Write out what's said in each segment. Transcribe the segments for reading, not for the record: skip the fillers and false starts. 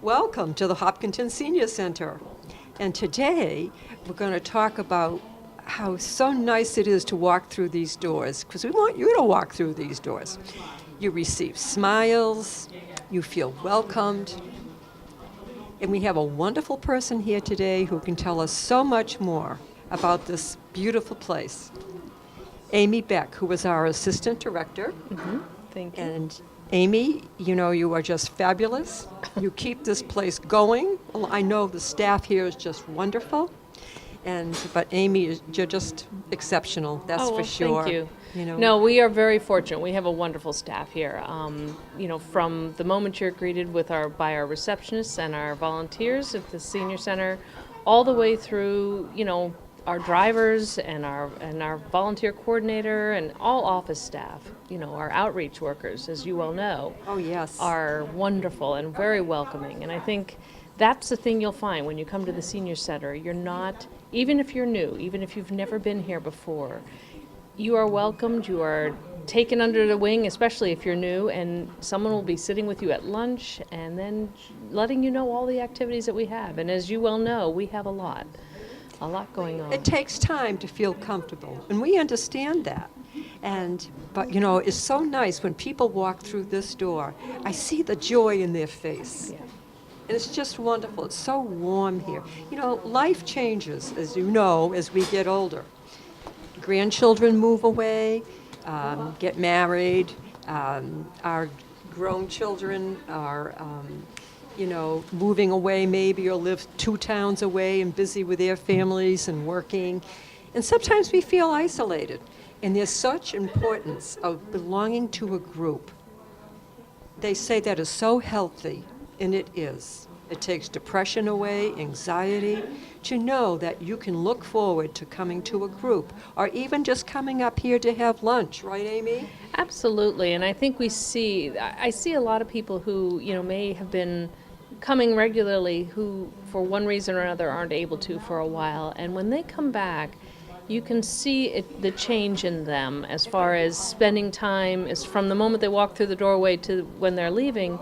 Welcome to the Hopkinton Senior Center. And today we're going to talk about how so nice it is to walk through these doors, because we want you to walk through these doors. You receive smiles, you feel welcomed, and we have a wonderful person here today who can tell us so much more about this beautiful place. Amy Beck, who is our assistant director. Mm-hmm. Thank you. And Amy, you know, you are just fabulous. You keep this place going. Well, I know the staff here is just wonderful. But Amy, you're just exceptional, that's for sure. Thank you. You know. No, we are very fortunate. We have a wonderful staff here. From the moment you're greeted by our receptionists and our volunteers at the senior center, all the way through, our drivers and our volunteer coordinator and all office staff, our outreach workers, as you well know. Oh, yes. Are wonderful and very welcoming. And I think that's the thing you'll find when you come to the senior center. You're not, even if you're new, even if you've never been here before, you are welcomed, you are taken under the wing, especially if you're new, and someone will be sitting with you at lunch and then letting you know all the activities that we have. And as you well know, we have a lot going on. It takes time to feel comfortable, and we understand that. But it's so nice when people walk through this door. I see the joy in their face. Yeah. And it's just wonderful. It's so warm here. Life changes, as you know, as we get older. Grandchildren move away, get married. Our grown children are, moving away maybe, or live 2 towns away and busy with their families and working. And sometimes we feel isolated. And there's such importance of belonging to a group. They say that is so healthy, and it is. It takes depression away, anxiety, to know that you can look forward to coming to a group, or even just coming up here to have lunch, right, Amy? Absolutely, and I think I see a lot of people who, may have been coming regularly who, for one reason or another, aren't able to for a while, and when they come back, you can see the change in them as far as spending time, is from the moment they walk through the doorway to when they're leaving.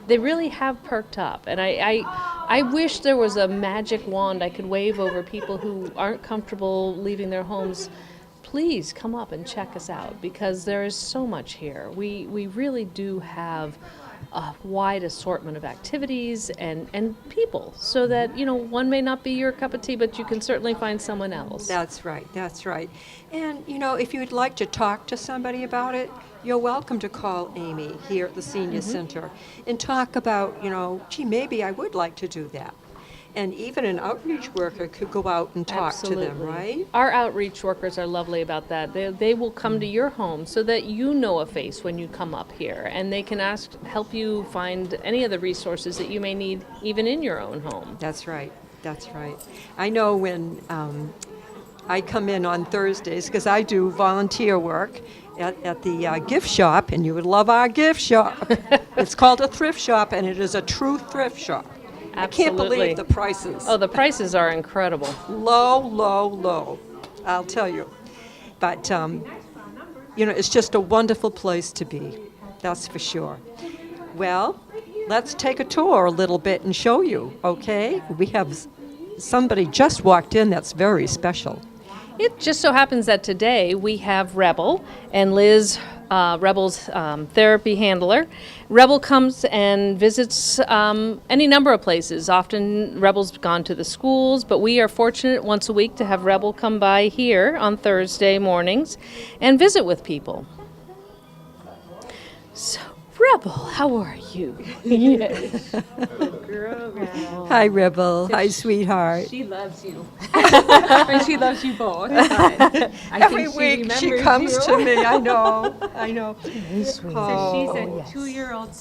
They really have perked up, and I wish there was a magic wand I could wave over people who aren't comfortable leaving their homes. Please come up and check us out, because there is so much here. We really do have a wide assortment of activities and people, so that one may not be your cup of tea, but you can certainly find someone else. That's right. And if you'd like to talk to somebody about it, you're welcome to call Amy here at the Senior Center and talk about, maybe I would like to do that. And even an outreach worker could go out and talk Absolutely. to them, right? Our outreach workers are lovely about that. They will come to your home so that you know a face when you come up here, and they can help you find any of the resources that you may need even in your own home. That's right. I know when I come in on Thursdays, because I do volunteer work at the gift shop, and you would love our gift shop. It's called a thrift shop, and it is a true thrift shop. Absolutely. I can't believe the prices. Oh, the prices are incredible. Low, I'll tell you. But, it's just a wonderful place to be. That's for sure. Well, let's take a tour a little bit and show you, okay? We have somebody just walked in that's very special. It just so happens that today we have Rebel and Liz, Rebel's therapy handler. Rebel comes and visits any number of places. Often Rebel's gone to the schools, but we are fortunate once a week to have Rebel come by here on Thursday mornings and visit with people. So, Rebel, how are you? Yes. Girl. Hi, Rebel. Hi, sweetheart. She loves you. And she loves you both. Every week she comes to me. I know. So she's a 2-year-old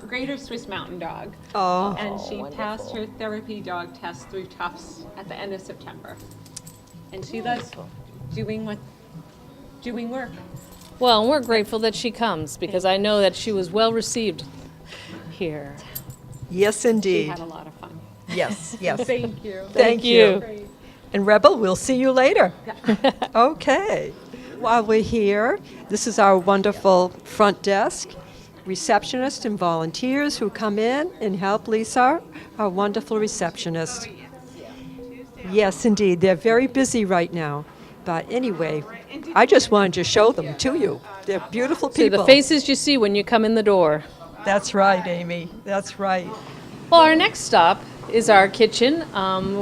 Greater Swiss Mountain Dog. Oh. And she passed her therapy dog test through Tufts at the end of September. And she loves doing work. Well, we're grateful that she comes, because I know that she was well received here. Yes, She indeed. had a lot of fun. Yes. Thank you. Thank you. Great. And Rebel, we'll see you later. Okay. While we're here, this is our wonderful front desk. receptionists and volunteers who come in and help Lisa, our wonderful receptionist. Yes, indeed. They're very busy right now. But anyway, I just wanted to show them to you. They're beautiful See people. the faces you see when you come in the door. That's right, Amy. That's right. Well, our next stop is our kitchen,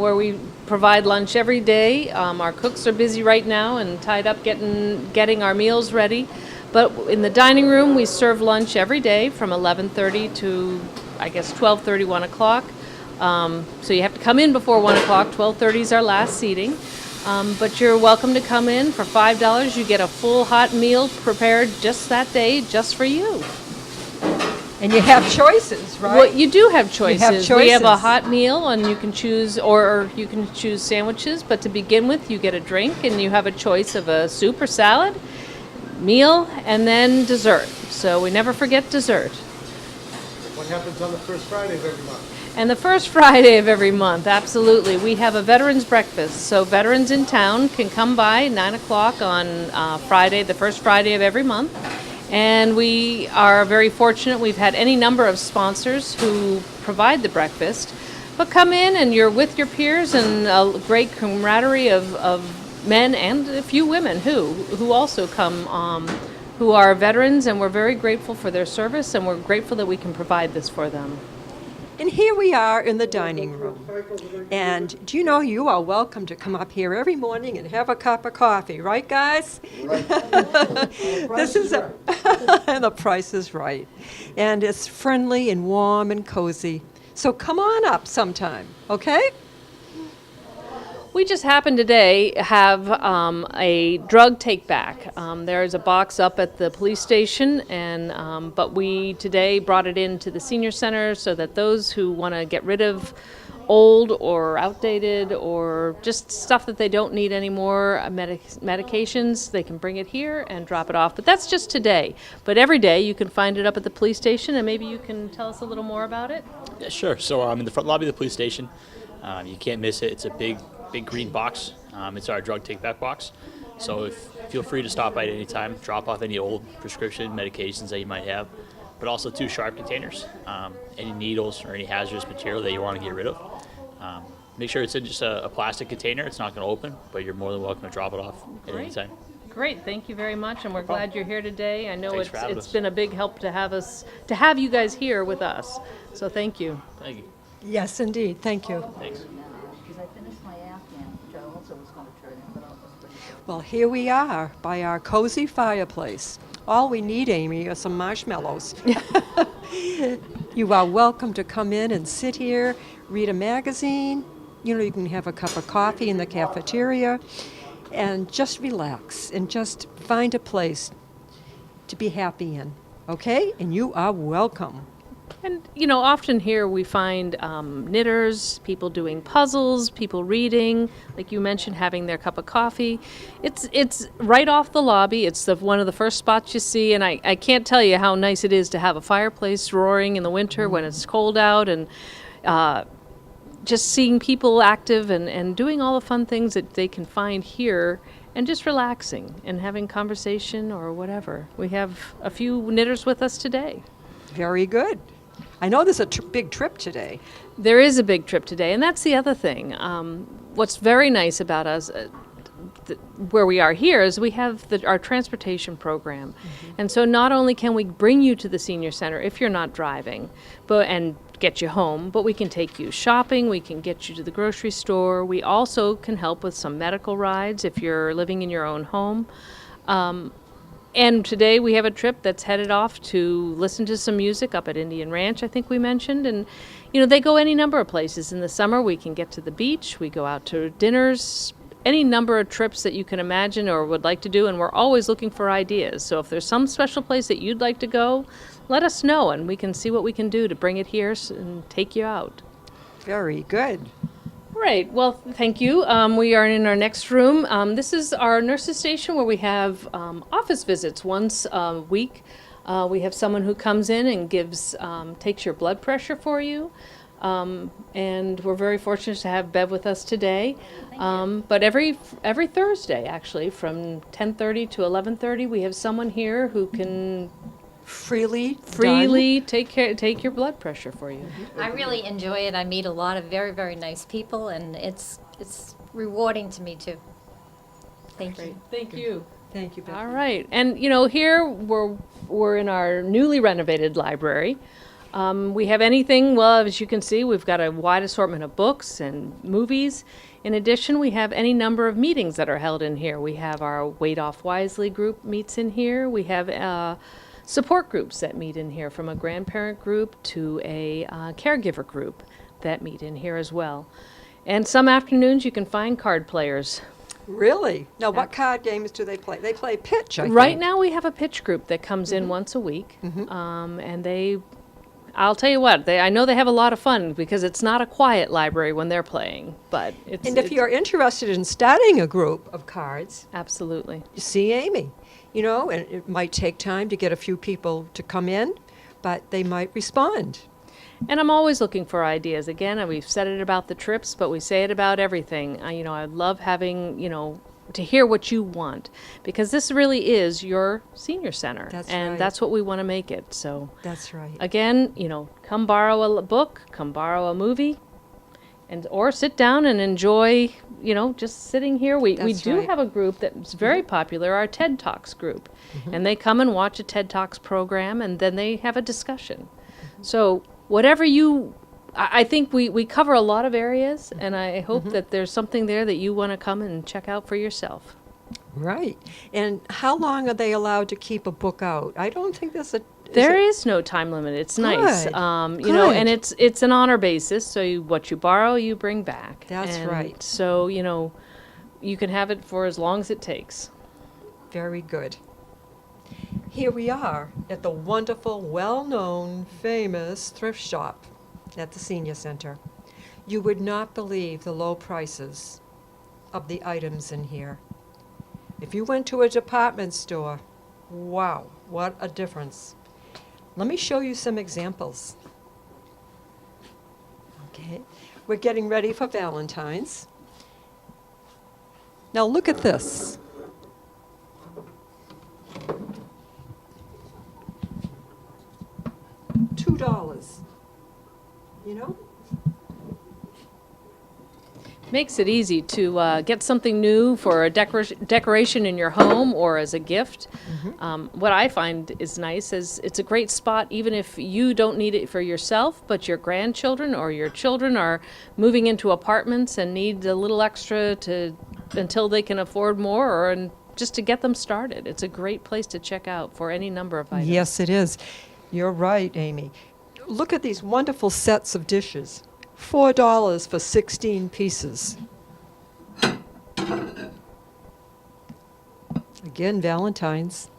where we provide lunch every day. Our cooks are busy right now and tied up getting our meals ready. But in the dining room, we serve lunch every day from 11:30 to, I guess, 12:30, 1 o'clock. So you have to come in before 1 o'clock. 12:30 is our last seating. But you're welcome to come in. For $5, you get a full hot meal prepared just that day, just for you. And you have choices, right? Well, you do have choices. We have a choices. hot meal, and you can choose, or you can choose sandwiches. But to begin with, you get a drink, and you have a choice of a soup or salad, meal, and then dessert. So we never forget dessert. What happens on the first Friday of every month? And the first Friday of every month, absolutely, we have a veterans breakfast. So veterans in town can come by 9 o'clock on Friday, the first Friday of every month. And we are very fortunate. We've had any number of sponsors who provide the breakfast. But come in and you're with your peers and a great camaraderie of men and a few women who also come, who are veterans, and we're very grateful for their service, and we're grateful that we can provide this for them. And here we are in the dining room. And do you know you are welcome to come up here every morning and have a cup of coffee, right, guys? This is and the price is right. And it's friendly and warm and cozy. So come on up sometime, okay? We just happened today have a drug take back. There's a box up at the police station, and but we today brought it into the senior center so that those who want to get rid of old or outdated or just stuff that they don't need anymore, medications, they can bring it here and drop it off. But that's just today. But every day you can find it up at the police station, and maybe you can tell us a little more about it? Yeah, sure. So in the front lobby of the police station, you can't miss it. It's a big green box. It's our drug take-back box. So feel free to stop by at any time, drop off any old prescription medications that you might have, but also 2 sharp containers, any needles or any hazardous material that you want to get rid of. Make sure it's in just a plastic container. It's not going to open, but you're more than welcome to drop it off at any time. Great, thank you very much, and we're glad you're here today. I know Thanks for having it's us. been a big help to have you guys here with us. So thank you. Thank you. Yes, indeed. Thank you. Thanks. Because I finished my Afghan, which I also was going to turn in, but I'll just put it. Well, here we are by our cozy fireplace. All we need, Amy, are some marshmallows. You are welcome to come in and sit here, read a magazine. You know, you can have a cup of coffee in the cafeteria and just relax and just find a place to be happy in, okay? And you are welcome. And, you know, often here we find knitters, people doing puzzles, people reading, like you mentioned, having their cup of coffee. It's right off the lobby. It's one of the first spots you see, and I can't tell you how nice it is to have a fireplace roaring in the winter when it's cold out, and just seeing people active and doing all the fun things that they can find here, and just relaxing and having conversation or whatever. We have a few knitters with us today. Very good. I know there's a big trip today. There is a big trip today, and that's the other thing. What's very nice about us, where we are here, is we have our transportation program. And so not only can we bring you to the senior center if you're not driving, and get you home, but we can take you shopping, we can get you to the grocery store. We also can help with some medical rides if you're living in your own home. And today we have a trip that's headed off to listen to some music up at Indian Ranch, I think we mentioned. And, you know, they go any number of places. In the summer, we can get to the beach. We go out to dinners, any number of trips that you can imagine or would like to do. And we're always looking for ideas. So if there's some special place that you'd like to go, let us know, and we can see what we can do to bring it here and take you out. Very good. Right. Well, thank you. We are in our next room. This is our nurses' station where we have office visits once a week. We have someone who comes in and takes your blood pressure for you. And we're very fortunate to have Bev with us today. But every Thursday, actually, from 10:30 to 11:30, we have someone here who can freely done. Freely take your blood pressure for you. I really enjoy it. I meet a lot of very, very nice people, and it's rewarding to me too. Thank you. Thank you. Thank you, Beth. All right, and here we're in our newly renovated library. We have anything, well, as you can see, we've got a wide assortment of books and movies. In addition, we have any number of meetings that are held in here. We have our Weight Off Wisely group meets in here. We have support groups that meet in here, from a grandparent group to a caregiver group that meet in here as well. And some afternoons you can find card players. Really? Now, what card games do they play? They play pitch, I think. Right now we have a pitch group that comes in once a week, and I'll tell you what, I know they have a lot of fun because it's not a quiet library when they're playing, but it's... And if you're interested in starting a group of cards, Absolutely. you see Amy, and it might take time to get a few people to come in, but they might respond. And I'm always looking for ideas. Again, and we've said it about the trips, but we say it about everything. I love having, to hear what you want, because this really is your senior center. That's and right. that's what we want to make it. So That's right. again, come borrow a book, come borrow a movie, or sit down and enjoy, just sitting here. We That's do right. have a group that's very popular, our TED Talks group. And they come and watch a TED Talks program, and then they have a discussion. So whatever I think we cover a lot of areas, and I hope that there's something there that you want to come and check out for yourself. Right. And how long are they allowed to keep a book out? I don't think there's a... There is no time limit. It's nice, Good. and it's an honor basis. So what you borrow, you bring back. That's And right. So you can have it for as long as it takes. Very good. Here we are at the wonderful, well-known, famous thrift shop at the senior center. You would not believe the low prices of the items in here. If you went to a department store, wow, what a difference. Let me show you some examples. Okay, we're getting ready for Valentine's. Now look at this. $2. Makes it easy to get something new for a decoration in your home or as a gift. What I find is nice is it's a great spot even if you don't need it for yourself, but your grandchildren or your children are moving into apartments and need a little extra until they can afford more, and just to get them started. It's a great place to check out for any number of items. Yes, it is. You're right, Amy. Look at these wonderful sets of dishes. $4 for 16 pieces. Again, Valentine's.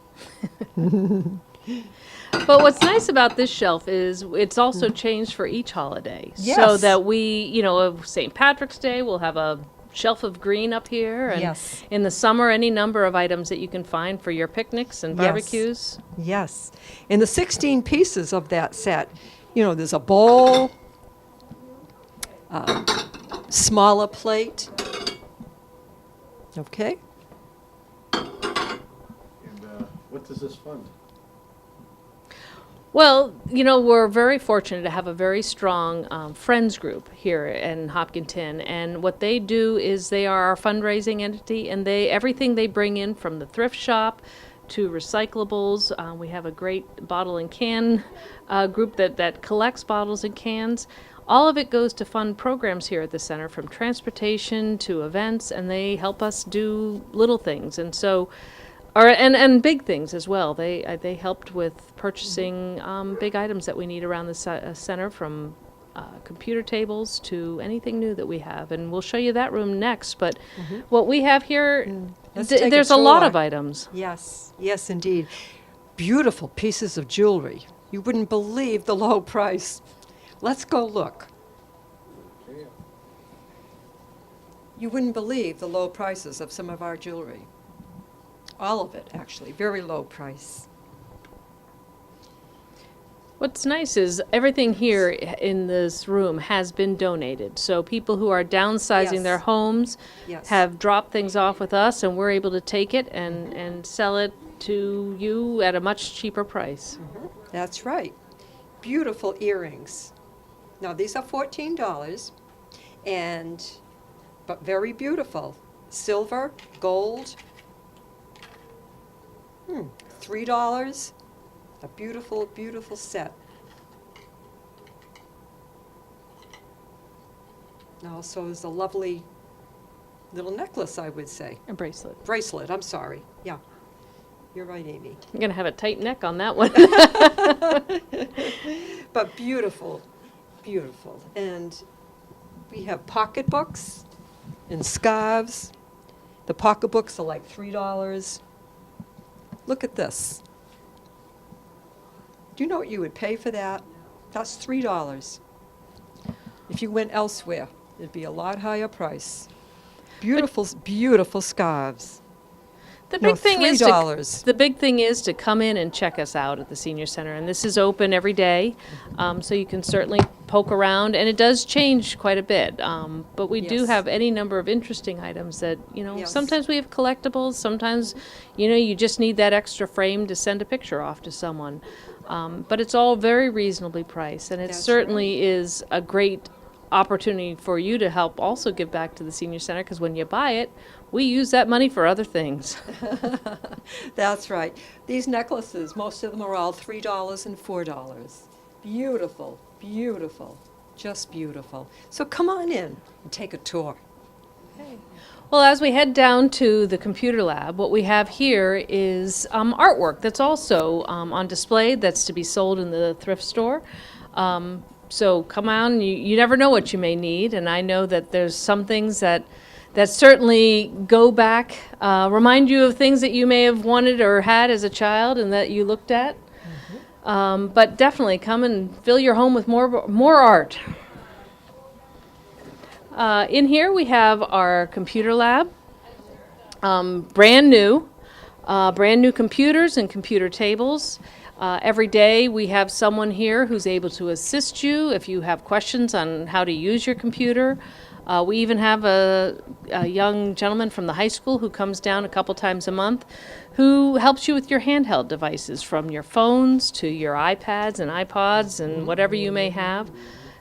But what's nice about this shelf is it's also changed for each holiday. So Yes. that we, St. Patrick's Day, we'll have a shelf of green up here. And Yes. in the summer, any number of items that you can find for your picnics and Yes. barbecues. Yes. In the 16 pieces of that set, there's a bowl, smaller plate. Okay? And what does this fund? Well, we're very fortunate to have a very strong friends group here in Hopkinton, and what they do is they are our fundraising entity, and everything they bring in from the thrift shop to recyclables. We have a great bottle and can group that collects bottles and cans. All of it goes to fund programs here at the center, from transportation to events, and they help us do little things, and so. And big things as well. They helped with purchasing big items that we need around the center, from computer tables to anything new that we have. And we'll show you that room next. But what we have here, Let's take a there's a lot tour. of items. Yes, yes, indeed. Beautiful pieces of jewelry. You wouldn't believe the low price. Let's go look. You wouldn't believe the low prices of some of our jewelry. All of it, actually, very low price. What's nice is everything here in this room has been donated. So people who are downsizing Yes. their homes Yes. have dropped things off with us, and we're able to take it and sell it to you at a much cheaper price. That's right. Beautiful earrings. Now, these are $14, but very beautiful. Silver, gold, $3. A beautiful, beautiful set. Also is a lovely little necklace, I would say. A bracelet. Bracelet, I'm sorry. Yeah. You're right, Amy. I'm going to have a tight neck on that one. But beautiful, beautiful. And we have pocketbooks and scarves. The pocketbooks are like $3. Look at this. Do you know what you would pay for that? That's $3. If you went elsewhere, it'd be a lot higher price. Beautiful, beautiful scarves. The No, big thing is $3. the big thing is to come in and check us out at the senior center, and this is open every day, so you can certainly poke around, and it does change quite a bit. But we do Yes. have any number of interesting items that Yes. sometimes we have collectibles, sometimes you just need that extra frame to send a picture off to someone. But it's all very reasonably priced, and it That's certainly is a great opportunity for you to help also give back to the senior center, because when you buy it, we use that money for other things. That's right. These necklaces, most of them are all $3 and $4. Beautiful, beautiful, just beautiful. So come on in and take a tour. Well, as we head down to the computer lab, what we have here is artwork that's also on display that's to be sold in the thrift store. So come on, you never know what you may need, and I know that there's some things that certainly go back, remind you of things that you may have wanted or had as a child and that you looked at. But definitely come and fill your home with more art. In here we have our computer lab, brand new computers and computer tables. Every day we have someone here who's able to assist you if you have questions on how to use your computer. We even have a young gentleman from the high school who comes down a couple times a month who helps you with your handheld devices, from your phones to your iPads and iPods and whatever you may have,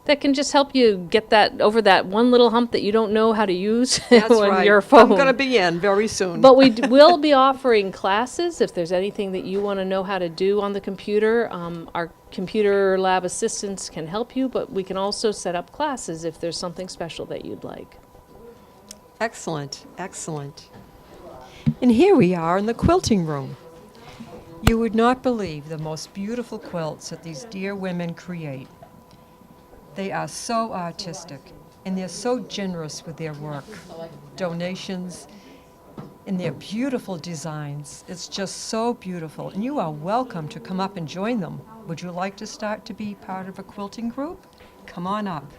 that can just help you get that over that one little hump that you don't know how to use That's on right. your phone. I'm going to be in very soon. But we will be offering classes if there's anything that you want to know how to do on the computer. Our computer lab assistants can help you, but we can also set up classes if there's something special that you'd like. Excellent, excellent. And here we are in the quilting room. You would not believe the most beautiful quilts that these dear women create. They are so artistic, and they're so generous with their work, donations, and their beautiful designs. It's just so beautiful, and you are welcome to come up and join them. Would you like to start to be part of a quilting group? Come on up.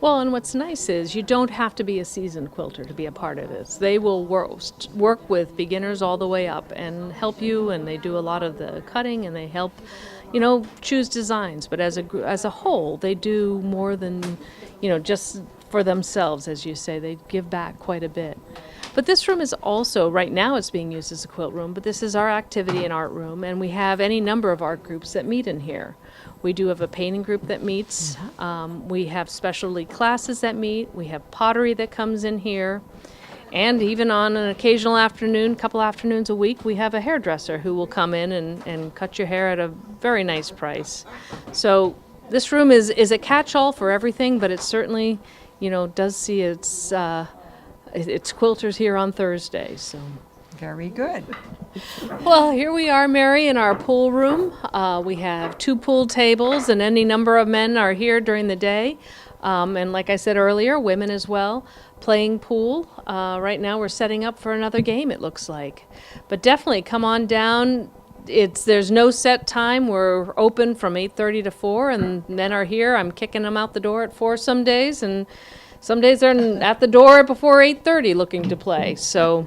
Well, and what's nice is you don't have to be a seasoned quilter to be a part of this. They will work with beginners all the way up and help you, and they do a lot of the cutting, and they help choose designs. But as a whole, they do more than, just for themselves, as you say. They give back quite a bit. But this room is also, right now it's being used as a quilt room, but this is our activity and art room, and we have any number of art groups that meet in here. We do have a painting group that meets. We have specialty classes that meet. We have pottery that comes in here. And even on an occasional afternoon, couple afternoons a week, we have a hairdresser who will come in and cut your hair at a very nice price. So this room is a catch-all for everything, but it certainly, does see its quilters here on Thursday. So. Very good. Well, here we are, Mary, in our pool room. We have 2 pool tables, and any number of men are here during the day. And like I said earlier, women as well, playing pool. Right now we're setting up for another game, it looks like. But definitely come on down. There's no set time. We're open from 8:30 to 4, and men are here. I'm kicking them out the door at 4 some days, and some days they're at the door before 8:30 looking to play. So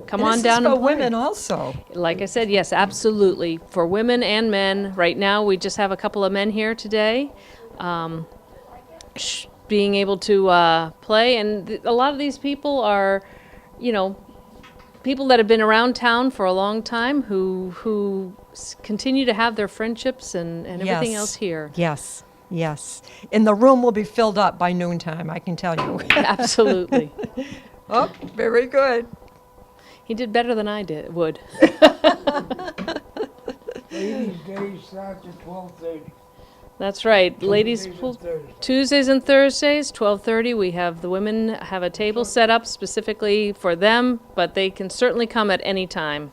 come on down and and play. women also. Like I said, yes, absolutely. For women and men. Right now, we just have a couple of men here today being able to play. And a lot of these people are, people that have been around town for a long time who continue to have their friendships and everything Yes. else here. Yes, yes. And the room will be filled up by noontime, I can tell you. Absolutely. Oh, very good. He did better than I would. Ladies' Day starts at 12:30. That's right. Ladies' Tuesdays and pool Thursdays. Tuesdays and Thursdays, 12:30. We have the women have a table set up specifically for them, but they can certainly come at any time.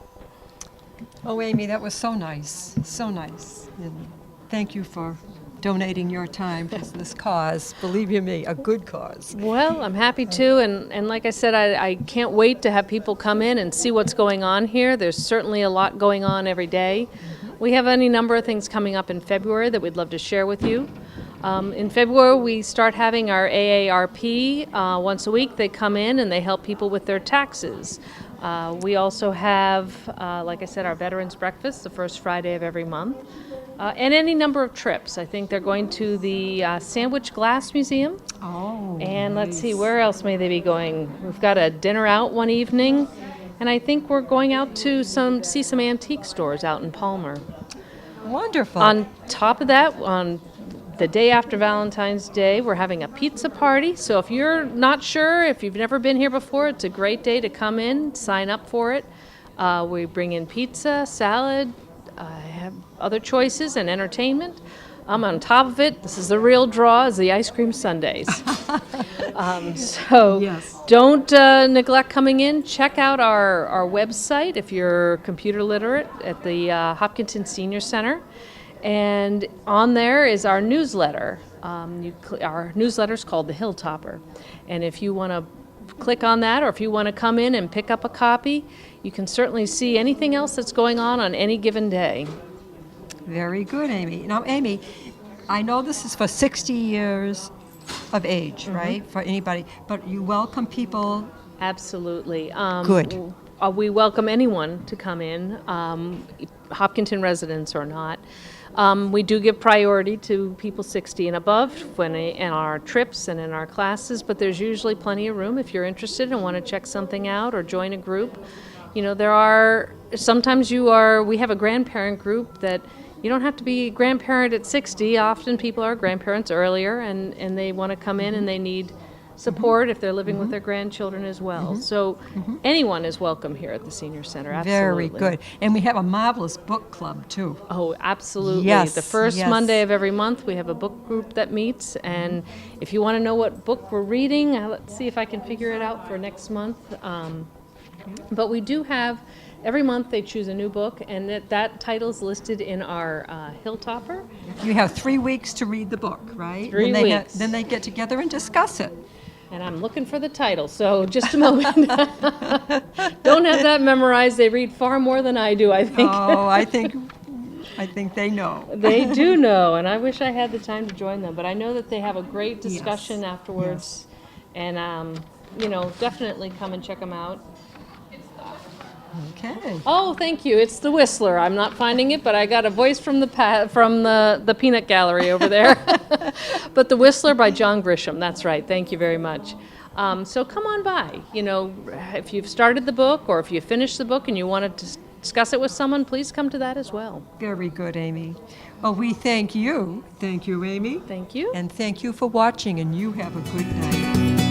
Oh, Amy, that was so nice, so nice. And thank you for donating your time to this cause. Believe you me, a good cause. Well, I'm happy to, and like I said, I can't wait to have people come in and see what's going on here. There's certainly a lot going on every day. We have any number of things coming up in February that we'd love to share with you. In February, we start having our AARP once a week. They come in and they help people with their taxes. We also have, like I said, our Veterans Breakfast the first Friday of every month. And any number of trips. I think they're going to the Sandwich Glass Museum. Oh, And let's see, where else may they be going? We've got a dinner out one evening. And I think we're going out to see some antique stores out in Palmer. wonderful. On top of that, on the day after Valentine's Day, we're having a pizza party. So if you're not sure, if you've never been here before, it's a great day to come in, sign up for it. We bring in pizza, salad, have other choices and entertainment. On top of it, this is the real draw, is the ice cream sundaes. So Yes. don't neglect coming in. Check out our website if you're computer literate at the Hopkinton Senior Center. And on there is our newsletter. Our newsletter is called The Hilltopper. And if you want to click on that, or if you want to come in and pick up a copy, you can certainly see anything else that's going on any given day. Very good, Amy. Now, Amy, I know this is for 60 years of age, right, for anybody, but you welcome people. Absolutely. Good. We welcome anyone to come in, Hopkinton residents or not. We do give priority to people 60 and above in our trips and in our classes, but there's usually plenty of room if you're interested and want to check something out or join a group. You know, we have a grandparent group that you don't have to be a grandparent at 60. Often people are grandparents earlier and they want to come in and they need support if they're living with their grandchildren as well. So anyone is welcome here at the Senior Center, absolutely. Very good. And we have a marvelous book club, too. Oh, absolutely. Yes, The first yes. Monday of every month, we have a book group that meets. And if you want to know what book we're reading, let's see if I can figure it out for next month. But we do have, every month they choose a new book, and that title's listed in our Hilltopper. You have 3 weeks to read the book, right? 3 Then weeks. Then they get together and discuss it. And I'm looking for the title, so just a moment. Don't have that memorized. They read far more than I do, I think. Oh, I think they know. They do know, and I wish I had the time to join them, but I know that they have a great discussion afterwards. And, definitely come and check them out. Okay. Oh, thank you. It's The Whistler. I'm not finding it, but I got a voice from the peanut gallery over there. But The Whistler by John Grisham. That's right. Thank you very much. So come on by. If you've started the book or if you finished the book and you want to discuss it with someone, please come to that as well. Very good, Amy. Well, we thank you. Thank you, Amy. Thank you. And thank you for watching, and you have a good night.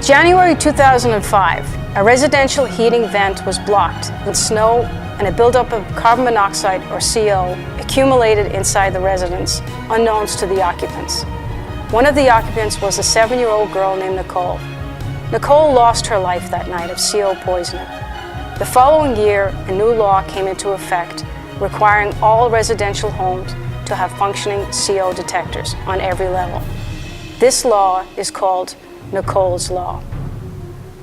January 2005, a residential heating vent was blocked with snow and a buildup of carbon monoxide, or CO, accumulated inside the residence, unknowns to the occupants. One of the occupants was a 7-year-old girl named Nicole. Nicole lost her life that night of CO poisoning. The following year, a new law came into effect requiring all residential homes to have functioning CO detectors on every level. This law is called Nicoles Law.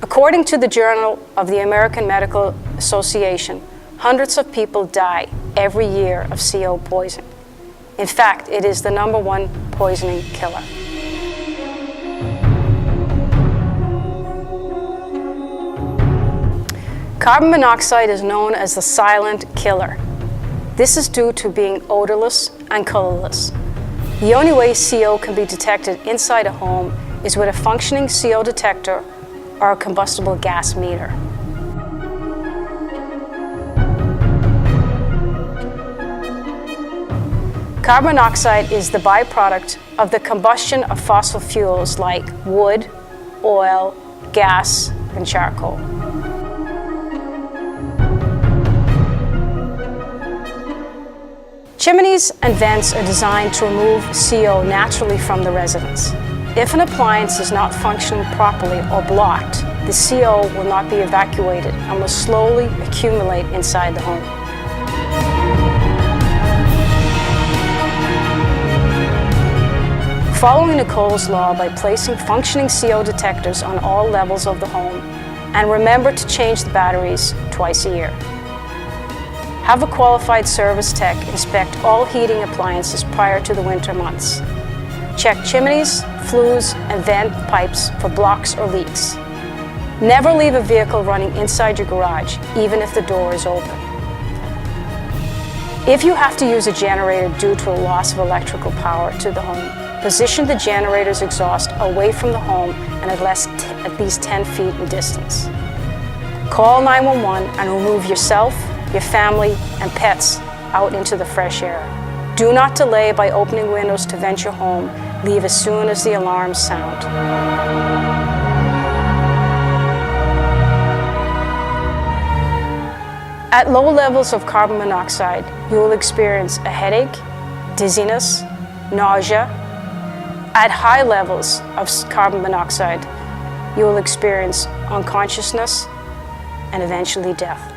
According to the Journal of the American Medical Association, hundreds of people die every year of CO poisoning. In fact, it is the #1 poisoning killer. Carbon monoxide is known as the silent killer. This is due to being odorless and colorless. The only way CO can be detected inside a home is with a functioning CO detector or a combustible gas meter. Carbon monoxide is the byproduct of the combustion of fossil fuels like wood, oil, gas, and charcoal. Chimneys and vents are designed to remove CO naturally from the residence. If an appliance is not functioning properly or blocked, the CO will not be evacuated and will slowly accumulate inside the home. Following Nicoles Law by placing functioning CO detectors on all levels of the home, and remember to change the batteries twice a year. Have a qualified service tech inspect all heating appliances prior to the winter months. Check chimneys, flues, and vent pipes for blocks or leaks. Never leave a vehicle running inside your garage, even if the door is open. If you have to use a generator due to a loss of electrical power to the home, position the generator's exhaust away from the home and at least 10 feet in distance. Call 911 and remove yourself, your family, and pets out into the fresh air. Do not delay by opening windows to vent your home. Leave as soon as the alarms sound. At low levels of carbon monoxide, you will experience a headache, dizziness, nausea. At high levels of carbon monoxide, you will experience unconsciousness and eventually death.